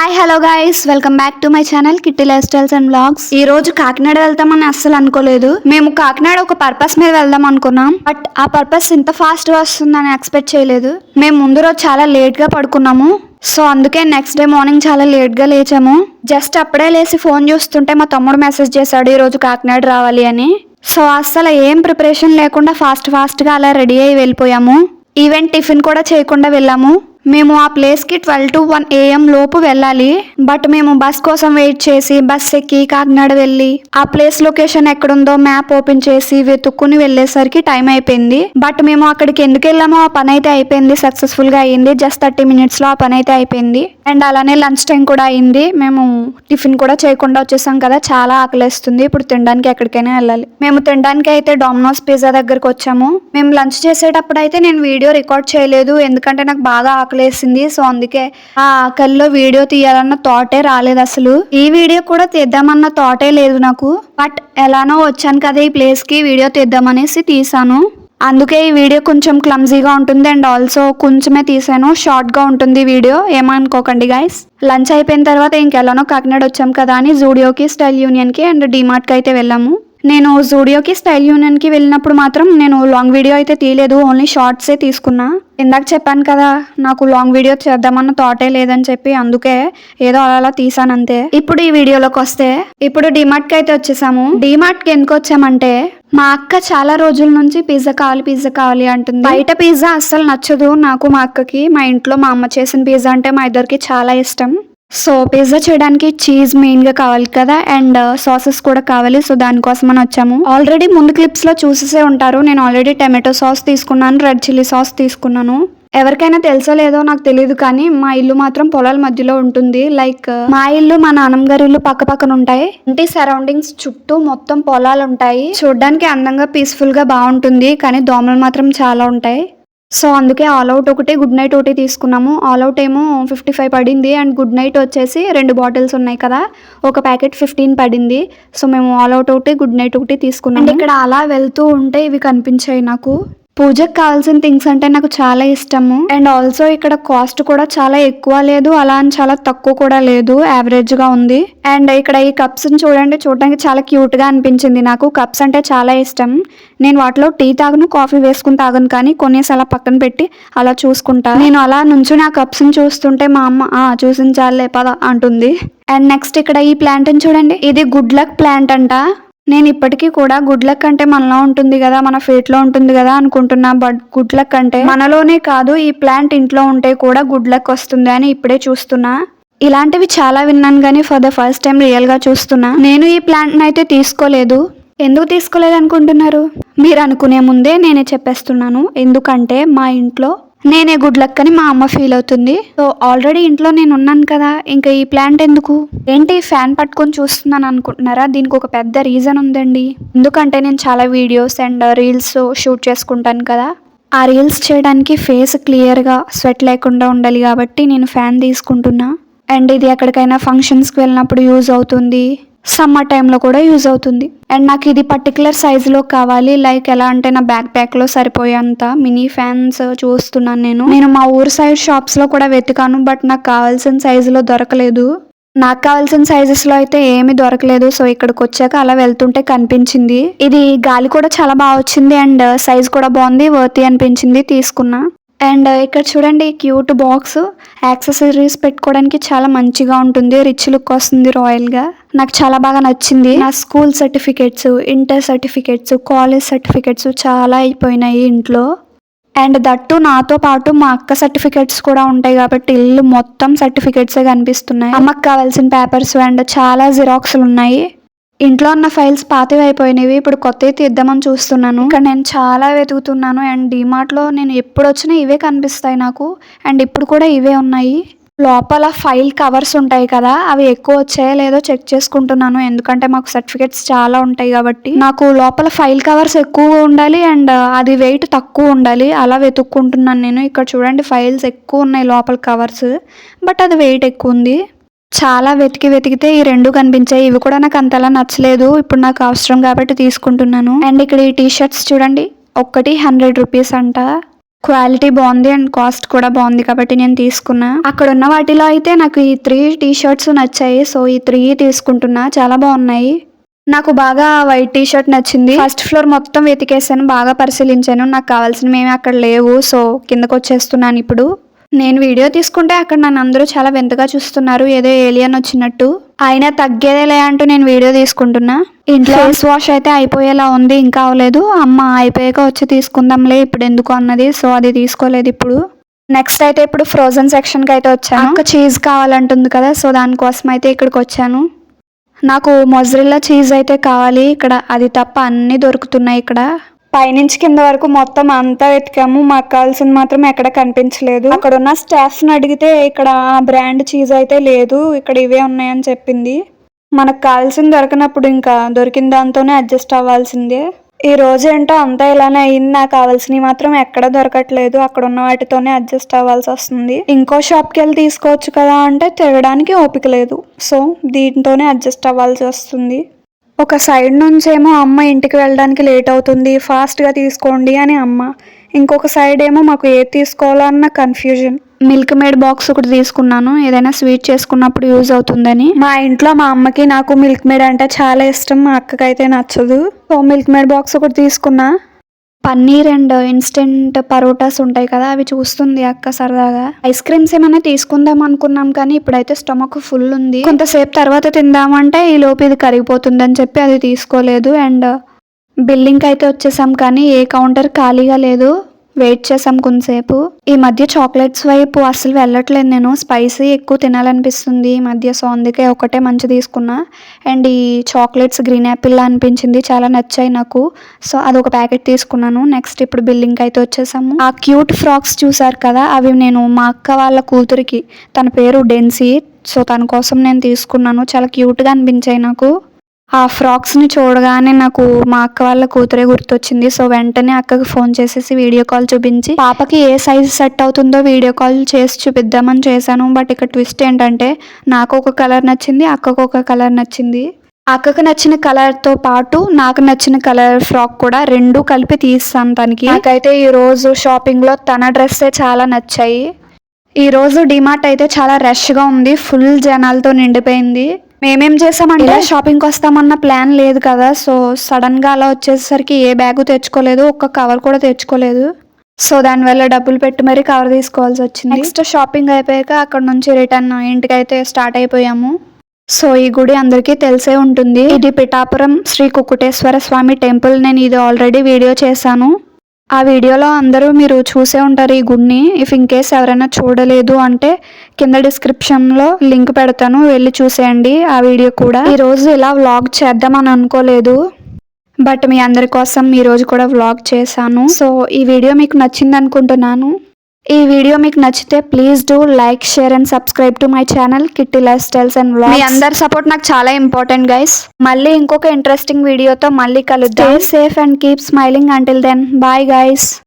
Hi hello guys, welcome back to my channel kitty lifestyles and vlogs. ఈ రోజు కాకినాడ వెళ్తామని అస్సలు అనుకోలేదు. మేము కాకినాడ ఒక పర్పస్ మీద వెళ్దాం అనుకున్నాం, బట్ ఆ పర్పస్ ఇంత ఫాస్ట్ గా వస్తుందని ఎక్స్పెక్ట్ చేయలేదు. మేము ముందు రోజు చాలా లేట్ గా పడుకున్నాము, సో అందుకే నెక్స్ట్ డే మార్నింగ్ చాలా లేట్ గా లేచాము. జస్ట్ అప్పుడే లేచి ఫోన్ చూస్తుంటే మా తమ్ముడు మెసేజ్ చేశాడు ఈ రోజు కాకినాడ రావాలి అని. సో అస్సలు ఏం ప్రిపరేషన్ లేకుండా ఫాస్ట్ గా అలా రెడీ అయ్యి వెళ్ళిపోయాము. ఈవెన్ టిఫిన్ కూడా చేయకుండా వెళ్ళాము. మేము ఆ ప్లేస్కి 12 to 1 AM లోపు వెళ్ళాలి, బట్ మేము బస్ కోసం వెయిట్ చేసి బస్ ఎక్కి కాకినాడ వెళ్ళి ఆ ప్లేస్ లొకేషన్ ఎక్కడుందో మ్యాప్ ఓపెన్ చేసి వెతుక్కుని వెళ్ళేసరికి టైం అయిపోయింది. బట్ మేము అక్కడికి ఎందుకు వెళ్ళామో ఆ పని అయితే అయిపోయింది, సక్సెస్ఫుల్ గా అయింది. జస్ట్ 30 minutes లో ఆ పని అయితే అయిపోయింది. అండ్ అలానే లంచ్ టైం కూడా అయింది. మేము టిఫిన్ కూడా చేయకుండా వచ్చేసాం కదా, చాలా ఆకలిస్తుంది. ఇప్పుడు తినడానికి ఎక్కడికైనా వెళ్ళాలి. మేము తినడానికి అయితే డామినోస్ పిజ్జా దగ్గరకు వచ్చాము. మేము లంచ్ చేసేటప్పుడు అయితే నేను వీడియో రికార్డ్ చేయలేదు, ఎందుకంటే నాకు బాగా ఆకలేసింది. సో అందుకే ఆ ఆకలిలో వీడియో తీయాలన్న థాటే రాలేదు. అసలు ఈ వీడియో కూడా తీద్దామన్న థాటే లేదు నాకు. బట్ ఎలానో వచ్చాను కదా ఈ ప్లేస్ కి, వీడియో తీద్దామనేసి తీసాను. అందుకే ఈ వీడియో కొంచెం క్లమ్జీగా ఉంటుంది అండ్ ఆల్సో కొంచెమే తీసాను, షార్ట్ గా ఉంటుంది వీడియో, ఏమనుకోకండి గైస్. లంచ్ అయిపోయిన తర్వాత ఇంకెలానో కాకినాడ వచ్చాం కదా అని జూడియోకి, స్టైల్ యూనియన్ కి అండ్ డిమార్ట్ కి అయితే వెళ్ళాము. నేను జూడియోకి, స్టైల్ యూనియన్ కి వెళ్ళినప్పుడు మాత్రం నేను లాంగ్ వీడియో అయితే తీయలేదు, ఓన్లీ షార్ట్సే తీసుకున్నా. ఇందాక చెప్పాను కదా నాకు లాంగ్ వీడియో చేద్దామన్న థాటే లేదని చెప్పి, అందుకే ఏదో అలా తీసాను అంతే. ఇప్పుడు ఈ వీడియోలోకి వస్తే, ఇప్పుడు డిమార్ట్ కి అయితే వచ్చేసాము. డిమార్ట్ కి ఎందుకు వచ్చామంటే మా అక్క చాలా రోజుల నుంచి పిజ్జా కావాలి అంటుంది. బయట పిజ్జా అస్సలు నచ్చదు నాకు, మా అక్కకి. మా ఇంట్లో మా అమ్మ చేసిన పిజ్జా అంటే మా ఇద్దరికి చాలా ఇష్టం. సో పిజ్జా చేయడానికి చీజ్ మెయిన్ గా కావాలి కదా, అండ్ సాసెస్ కూడా కావాలి. సో దానికోసం అని వచ్చాము. ఆల్రెడీ ముందు క్లిప్స్ లో చూసేసే ఉంటారు, నేను ఆల్రెడీ టమాటో సాస్ తీసుకున్నాను, రెడ్ చిల్లీ సాస్ తీసుకున్నాను. ఎవరికైనా తెలుసో లేదో నాకు తెలియదు, కానీ మా ఇల్లు మాత్రం పొలాల మధ్యలో ఉంటుంది. లైక్ మా ఇల్లు మా నాన్నమ్మ గారి ఇల్లు పక్క పక్కన ఉంటాయి. ఇంటి సరౌండింగ్స్ చుట్టూ మొత్తం పొలాలు ఉంటాయి. చూడడానికి అందంగా పీస్ఫుల్ గా బాగుంటుంది, కానీ దోమలు మాత్రం చాలా ఉంటాయి. సో అందుకే ఆల్ అవుట్ ఒకటి, గుడ్ నైట్ ఒకటి తీసుకున్నాము. ఆల్ అవుట్ ఏమో 55 పడింది అండ్ గుడ్ నైట్ వచ్చేసి 2 బాటిల్స్ ఉన్నాయి కదా, ఒక ప్యాకెట్ 15 పడింది. సో మేము ఆల్ అవుట్ ఒకటి, గుడ్ నైట్ ఒకటి తీసుకున్నాము. అండ్ ఇక్కడ అలా వెళ్తూ ఉంటే ఇవి కనిపించాయి నాకు. పూజకు కావాల్సిన థింగ్స్ అంటే నాకు చాలా ఇష్టము. అండ్ ఆల్సో ఇక్కడ కాస్ట్ కూడా చాలా ఎక్కువ లేదు, అలా అని చాలా తక్కువ కూడా లేదు, యావరేజ్ గా ఉంది. అండ్ ఇక్కడ ఈ కప్స్ చూడండి, చూడడానికి చాలా క్యూట్ గా అనిపించింది నాకు. కప్స్ అంటే చాలా ఇష్టం. నేను వాటిలో టీ తాగను, కాఫీ వేసుకుని తాగను, కానీ కొనేసి అలా పక్కన పెట్టి అలా చూసుకుంటా. నేను అలా నుంచి నా కప్స్ ని చూస్తుంటే మా అమ్మ చూసించాలే పద అంటుంది. అండ్ నెక్స్ట్ ఇక్కడ ఈ ప్లాంట్ చూడండి, ఇది గుడ్ లక్ ప్లాంట్ అంట. నేను ఇప్పటికీ కూడా గుడ్ లక్ అంటే మనలో ఉంటుంది కదా, మన ఫేట్ లో ఉంటుంది కదా అనుకుంటున్నా. బట్ గుడ్ లక్ అంటే మనలోనే కాదు, ఈ ప్లాంట్ ఇంట్లో ఉంటే కూడా గుడ్ లక్ వస్తుంది అని ఇప్పుడే చూస్తున్నా. ఇలాంటివి చాలా విన్నాను, కానీ for the first time real గా చూస్తున్నా. నేను ఈ ప్లాంట్ అయితే తీసుకోలేదు. ఎందుకు తీసుకోలేదు అనుకుంటున్నారు? మీరు అనుకునే ముందే నేనే చెప్పేస్తున్నాను. ఎందుకంటే మా ఇంట్లో నేనే గుడ్ లక్ అని మా అమ్మ ఫీల్ అవుతుంది. సో ఆల్రెడీ ఇంట్లో నేను ఉన్నాను కదా, ఇంకా ఈ ప్లాంట్ ఎందుకు? ఏంటి ఫ్యాన్ పట్టుకొని చూస్తున్నాను అనుకుంటున్నారా? దీనికి ఒక పెద్ద రీజన్ ఉందండి. ఎందుకంటే నేను చాలా వీడియోస్ అండ్ రీల్స్ షూట్ చేసుకుంటాను కదా, ఆ రీల్స్ చేయడానికి ఫేస్ క్లియర్గా స్వెట్ లేకుండా ఉండాలి కాబట్టి నేను ఫ్యాన్ తీసుకుంటున్నా. అండ్ ఇది ఎక్కడికైనా ఫంక్షన్స్కి వెళ్ళినప్పుడు యూజ్ అవుతుంది, సమ్మర్ టైంలో కూడా యూజ్ అవుతుంది. అండ్ నాకు ఇది పర్టికులర్ సైజులో కావాలి. లైక్ ఎలా అంటే నా బ్యాక్ ప్యాక్ లో సరిపోయేంత మినీ ఫ్యాన్స్ చూస్తున్నాను. నేను మా ఊరు సైడ్ షాప్స్ లో కూడా వెతికాను, బట్ నాకు కావాల్సిన సైజులో దొరకలేదు. నాకు కావాల్సిన సైజెస్ లో అయితే ఏమీ దొరకలేదు. సో ఇక్కడికి వచ్చాక అలా వెళ్తుంటే కనిపించింది. ఇది గాలి కూడా చాలా బాగా వచ్చింది అండ్ సైజ్ కూడా బాగుంది, వర్తీ అనిపించింది, తీసుకున్నా. అండ్ ఇక్కడ చూడండి క్యూట్ బాక్స్, యాక్సెసరీస్ పెట్టుకోవడానికి చాలా మంచిగా ఉంటుంది, రిచ్ లుక్ వస్తుంది, రాయల్ గా. నాకు చాలా బాగా నచ్చింది. నా school certificates, inter certificates, college certificates చాలా అయిపోయినాయి ఇంట్లో. అండ్ దట్టు నాతో పాటు మా అక్క సర్టిఫికేట్స్ కూడా ఉంటాయి కాబట్టి ఇల్లు మొత్తం సర్టిఫికేట్సే కనిపిస్తున్నాయి. అమ్మకి కావాల్సిన పేపర్స్ అండ్ చాలా జిరాక్స్లు ఉన్నాయి. ఇంట్లో ఉన్న ఫైల్స్ పాతవి అయిపోయినవి, ఇప్పుడు కొత్తవి తీద్దామని చూస్తున్నాను. ఇక్కడ నేను చాలా వెతుకుతున్నాను అండ్ డిమార్ట్ లో నేను ఎప్పుడు వచ్చినా ఇవే కనిపిస్తాయి నాకు. అండ్ ఇప్పుడు కూడా ఇవే ఉన్నాయి. లోపల ఫైల్ కవర్స్ ఉంటాయి కదా, అవి ఎక్కువ వచ్చాయో లేదో చెక్ చేసుకుంటున్నాను, ఎందుకంటే మాకు సర్టిఫికేట్స్ చాలా ఉంటాయి కాబట్టి. నాకు లోపల ఫైల్ కవర్స్ ఎక్కువ ఉండాలి అండ్ అది వెయిట్ తక్కువ ఉండాలి, అలా వెతుక్కుంటున్నాను నేను. ఇక్కడ చూడండి ఫైల్స్ ఎక్కువ ఉన్నాయి లోపల కవర్స్, బట్ అది వెయిట్ ఎక్కువ ఉంది. చాలా వెతికితే ఈ 2 కనిపించాయి. ఇవి కూడా నాకు అంతలా నచ్చలేదు, ఇప్పుడు నాకు అవసరం కాబట్టి తీసుకుంటున్నాను. అండ్ ఇక్కడ ఈ టీ షర్ట్స్ చూడండి, ఒక్కటి 100 రూపీస్ అంట. క్వాలిటీ బాగుంది అండ్ కాస్ట్ కూడా బాగుంది కాబట్టి నేను తీసుకున్నా. అక్కడ ఉన్న వాటిలో అయితే నాకు ఈ 3 టీ షర్ట్స్ నచ్చాయి. సో ఈ 3 తీసుకుంటున్నా, చాలా బాగున్నాయి. నాకు బాగా వైట్ టీ షర్ట్ నచ్చింది. ఫస్ట్ ఫ్లోర్ మొత్తం వెతికేసాను, బాగా పరిశీలించాను, నాకు కావాల్సినవి ఏమీ అక్కడ లేవు. సో కిందకు వచ్చేస్తున్నాను ఇప్పుడు. నేను వీడియో తీసుకుంటే అక్కడ నన్ను అందరూ చాలా వింతగా చూస్తున్నారు, ఏదో ఏలియన్ వచ్చినట్టు. అయినా తగ్గేదేలే అంటూ నేను వీడియో తీసుకుంటున్నా. ఇంట్లో ఫేస్ వాష్ అయితే అయిపోయేలా ఉంది, ఇంకా అవ్వలేదు. అమ్మ అయిపోయాక వచ్చి తీసుకుందాంలే ఇప్పుడు ఎందుకు అన్నది. సో అది తీసుకోలేదు ఇప్పుడు. నెక్స్ట్ అయితే ఇప్పుడు ఫ్రోజన్ సెక్షన్కి అయితే వచ్చాను. అక్క చీజ్ కావాలంటుంది కదా, సో దానికోసం అయితే ఇక్కడికి వచ్చాను. నాకు మొజరెల్లా చీజ్ అయితే కావాలి ఇక్కడ, అది తప్ప అన్నీ దొరుకుతున్నాయి ఇక్కడ. పైనుంచి కింద వరకు మొత్తం అంతా వెతికాము, మాకు కావాల్సింది మాత్రం ఎక్కడ కనిపించలేదు. అక్కడ ఉన్న స్టాఫ్ని అడిగితే ఇక్కడ బ్రాండ్ చీజ్ అయితే లేదు, ఇక్కడ ఇవే ఉన్నాయని చెప్పింది. మనకు కావాల్సింది దొరకనప్పుడు ఇంకా దొరికిన దాంతోనే అడ్జస్ట్ అవ్వాల్సిందే. ఈ రోజు ఏంటో అంతా ఇలానే అయింది, నాకు కావాల్సినవి మాత్రం ఎక్కడ దొరకట్లేదు, అక్కడ ఉన్న వాటితోనే అడ్జస్ట్ అవ్వాల్సి వస్తుంది. ఇంకో షాప్కి వెళ్ళి తీసుకోవచ్చు కదా అంటే తిరగడానికి ఓపిక లేదు, సో దీంతోనే అడ్జస్ట్ అవ్వాల్సి వస్తుంది. ఒక సైడ్ నుంచేమో అమ్మ ఇంటికి వెళ్ళడానికి లేట్ అవుతుంది, ఫాస్ట్గా తీసుకోండి అని అమ్మ. ఇంకొక సైడ్ ఏమో మాకు ఏది తీసుకోవాలో అన్న కన్ఫ్యూజన్. మిల్క్ మేడ్ బాక్స్ ఒకటి తీసుకున్నాను, ఏదైనా స్వీట్ చేసుకున్నప్పుడు యూజ్ అవుతుందని. మా ఇంట్లో మా అమ్మకి నాకు మిల్క్ మేడ్ అంటే చాలా ఇష్టం, మా అక్కకైతే నచ్చదు. సో మిల్క్ మేడ్ బాక్స్ ఒకటి తీసుకున్నా. పన్నీర్ అండ్ ఇన్స్టెంట్ పరోటాస్ ఉంటాయి కదా, అవి చూస్తుంది అక్క సరదాగా. ఐస్ క్రీమ్స్ ఏమైనా తీసుకుందాం అనుకున్నాం కానీ ఇప్పుడైతే స్టమక్ ఫుల్ ఉంది, కొంతసేపు తర్వాత తిందామంటే ఈ లోపు ఇది కరిగిపోతుందని చెప్పి అది తీసుకోలేదు. అండ్ బిల్లింగ్ అయితే వచ్చేసాం కానీ ఏ కౌంటర్ ఖాళీగా లేదు, వెయిట్ చేసాం కొంతసేపు. ఈ మధ్య చాక్లెట్స్ వైపు అసలు వెళ్ళట్లేదు నేను, స్పైసీ ఎక్కువ తినాలనిపిస్తుంది ఈ మధ్య. సో అందుకే ఒకటే మంచి తీసుకున్నా. అండ్ ఈ చాక్లెట్స్ గ్రీన్ యాపిల్ అనిపించింది, చాలా నచ్చాయి నాకు. సో అదొక ప్యాకెట్ తీసుకున్నాను. నెక్స్ట్ ఇప్పుడు బిల్లింగ్ అయితే వచ్చేసాము. ఆ క్యూట్ ఫ్రాక్స్ చూసారు కదా, అవి నేను మా అక్క వాళ్ళ కూతురికి, తన పేరు డెన్సీ, సో తన కోసం నేను తీసుకున్నాను. చాలా క్యూట్గా అనిపించాయి నాకు. ఆ ఫ్రాక్స్ని చూడగానే నాకు మా అక్క వాళ్ళ కూతురే గుర్తొచ్చింది. సో వెంటనే అక్కకి ఫోన్ చేసేసి వీడియో కాల్ చూపించి పాపకి ఏ సైజ్ సెట్ అవుతుందో వీడియో కాల్ చేసి చూపిద్దామని చేశాను. బట్ ఇక్కడ ట్విస్ట్ ఏంటంటే నాకు ఒక కలర్ నచ్చింది, అక్కకు ఒక కలర్ నచ్చింది. అక్కకు నచ్చిన కలర్తో పాటు నాకు నచ్చిన కలర్ ఫ్రాక్ కూడా రెండు కలిపి తీస్తాను తనకి. నాకైతే ఈరోజు షాపింగ్లో తన డ్రెస్సే చాలా నచ్చాయి. ఈరోజు డిమార్ట్ అయితే చాలా రష్గా ఉంది, ఫుల్ జనాలతో నిండిపోయింది. మేమేం చేసామంటే షాపింగ్కి వస్తామన్న ప్లాన్ లేదు కదా, సో సడన్గా అలా వచ్చేసరికి ఏ బ్యాగు తెచ్చుకోలేదు, ఒక్క కవర్ కూడా తెచ్చుకోలేదు. సో దానివల్ల డబ్బులు పెట్టి మరీ కవర్ తీసుకోవాల్సి వచ్చింది. నెక్స్ట్ షాపింగ్ అయిపోయాక అక్కడ నుంచి రిటర్న్ ఇంటికైతే స్టార్ట్ అయిపోయాము. సో ఈ గుడి అందరికీ తెలిసే ఉంటుంది, ఇది పిఠాపురం శ్రీ కుక్కుటేశ్వర స్వామి టెంపుల్. నేను ఇది ఆల్రెడీ వీడియో చేశాను, ఆ వీడియోలో అందరూ మీరు చూసే ఉంటారు ఈ గుడిని. ఇఫ్ ఇన్ కేస్ ఎవరైనా చూడలేదు అంటే కింద డిస్క్రిప్షన్లో లింక్ పెడతాను, వెళ్ళి చూసేయండి ఆ వీడియో కూడా. ఈరోజు ఇలా వ్లాగ్ చేద్దామని అనుకోలేదు, బట్ మీ అందరి కోసం ఈరోజు కూడా వ్లాగ్ చేశాను. సో ఈ వీడియో మీకు నచ్చింది అనుకుంటున్నాను. ఈ వీడియో మీకు నచ్చితే please do like, share and subscribe to my channel kitty lifestyles and vlogs. మీ అందరి సపోర్ట్ నాకు చాలా ఇంపార్టెంట్ గైస్. మళ్ళీ ఇంకొక ఇంట్రెస్టింగ్ వీడియోతో మళ్ళీ కలుద్దాం. Stay safe and keep smiling until then. Bye guys.